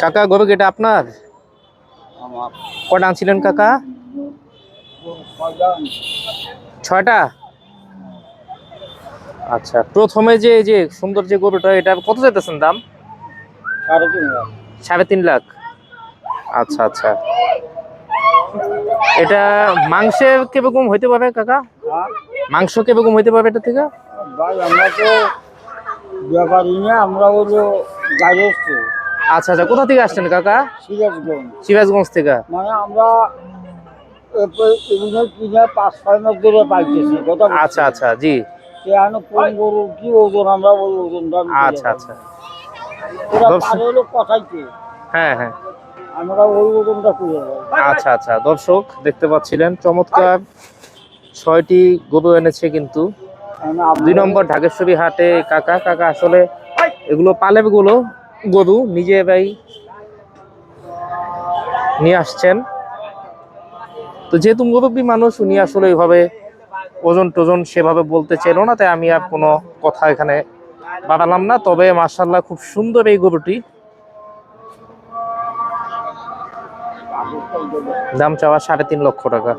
কাকা গরু এটা আপনার? আমার কটা আনছিলেন কাকা? 6টা। আচ্ছা, প্রথমে যে এই যে সুন্দর যে গরুটা, এটা কত চাইতেছেন দাম? 3.5 লাখ। 3.5 লাখ। আচ্ছা আচ্ছা, এটা মাংসের কিরকম হইতে পারে কাকা? হ্যাঁ? মাংস কিরকম হইতে পারবে এটা থেকে? ভাই আমরা তো ব্যাপারী না, আমরা হলো গার্হস্থ। আচ্ছা আচ্ছা, কোথা থেকে আসছেন কাকা? সিরাজগঞ্জ। সিরাজগঞ্জ থেকে। মানে আমরা এগুলো কিনে 5-6 মাস ধরে পাইতেছি কথা আচ্ছা বলছি। আচ্ছা, জি। এখন কোন গরুর কি ওজন, আমরা ওই ওজনটা আমি বলে আচ্ছা পারবো আচ্ছা, না। ওরা দর্শক। পারে হলো কথাইতে, হ্যাঁ হ্যাঁ। আমরা ওই ওজনটা করে দেবো। আচ্ছা আচ্ছা, দর্শক দেখতে পাচ্ছিলেন চমৎকার 6টি গরু এনেছে কিন্তু এখন 2 আপনারা নম্বর ঢাকেশ্বরী হাটে কাকা। কাকা আসলে এগুলো পালে গরু নিজে ভাই নিয়ে আসছেন। তো যেহেতু মুরব্বী মানুষ, উনি আসলে এইভাবে ওজন টোজন সেভাবে বলতে চাইলো না, তাই আমি আর কোনো কথা এখানে বাড়ালাম না। তবে মাশাআল্লাহ খুব সুন্দর এই গরুটি। দাম চাওয়া 3.5 লক্ষ টাকা।